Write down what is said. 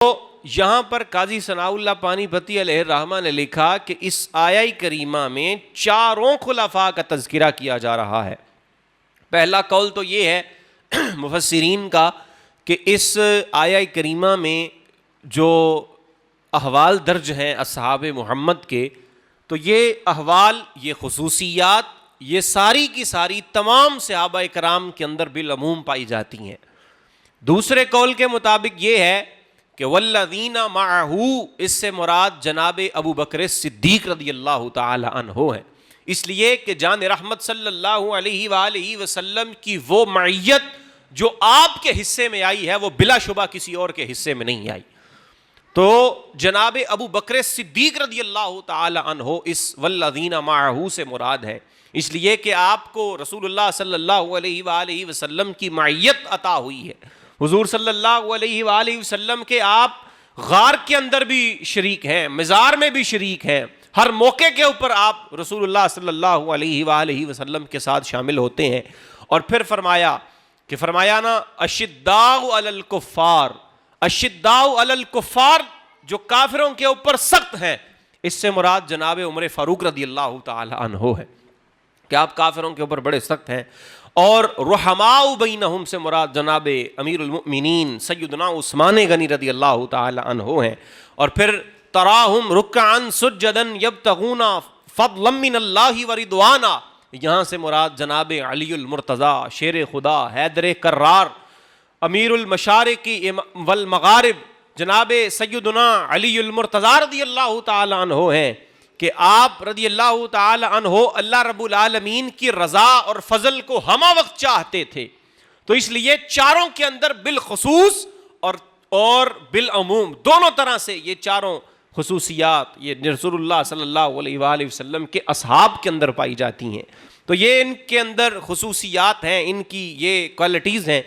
تو یہاں پر قاضی ثناء اللہ پانی پتی علیہ الرحمہ نے لکھا کہ اس آیہ کریمہ میں چاروں خلفاء کا تذکرہ کیا جا رہا ہے۔ پہلا قول تو یہ ہے مفسرین کا کہ اس آیہ کریمہ میں جو احوال درج ہیں اصحاب محمد کے، تو یہ احوال، یہ خصوصیات، یہ ساری کی ساری تمام صحابہ کرام کے اندر بالعموم پائی جاتی ہیں۔ دوسرے قول کے مطابق یہ ہے کہ والذین معہ، اس سے مراد جناب ابو بکر صدیق رضی اللہ تعالی عنہ ہیں، اس لیے کہ جان رحمت صلی اللہ علیہ وآلہ وسلم کی وہ معیت جو آپ کے حصے میں آئی ہے وہ بلا شبہ کسی اور کے حصے میں نہیں آئی۔ تو جناب ابو بکر صدیق رضی اللہ تعالی عنہ اس والذین معہ سے مراد ہے، اس لیے کہ آپ کو رسول اللہ صلی اللہ علیہ وآلہ وسلم کی معیت عطا ہوئی ہے۔ حضور صلی اللہ علیہ وآلہ وسلم کے آپ غار کے اندر بھی شریک ہیں، مزار میں بھی شریک ہیں، ہر موقع کے اوپر آپ رسول اللہ صلی اللہ علیہ وآلہ وسلم کے ساتھ شامل ہوتے ہیں۔ اور پھر فرمایا نا اشداء علی الکفار، اشداء علی الکفار، جو کافروں کے اوپر سخت ہیں، اس سے مراد جناب عمر فاروق رضی اللہ تعالی عنہ ہے کہ آپ کافروں کے اوپر بڑے سخت ہیں۔ اور رحماء بینہم سے مراد جناب امیر المؤمنین سیدنا عثمان غنی رضی اللہ تعالی عنہ ہیں۔ اور پھر تراہم رکعا سجدا یبتغون فضلا من اللہ ورضوانا، یہاں سے مراد جناب علی المرتضیٰ شیر خدا حیدر کرار امیر المشارق والمغارب جناب سیدنا علی المرتضیٰ رضی اللہ تعالی عنہ ہیں کہ آپ رضی اللہ تعالی عنہ اللہ رب العالمین کی رضا اور فضل کو ہمہ وقت چاہتے تھے، تو اس لیے چاروں کے اندر بالخصوص اور بالعموم دونوں طرح سے یہ چاروں خصوصیات یہ رسول اللہ صلی اللہ علیہ وآلہ وسلم کے اصحاب کے اندر پائی جاتی ہیں۔ تو یہ ان کے اندر خصوصیات ہیں، ان کی یہ کوالٹیز ہیں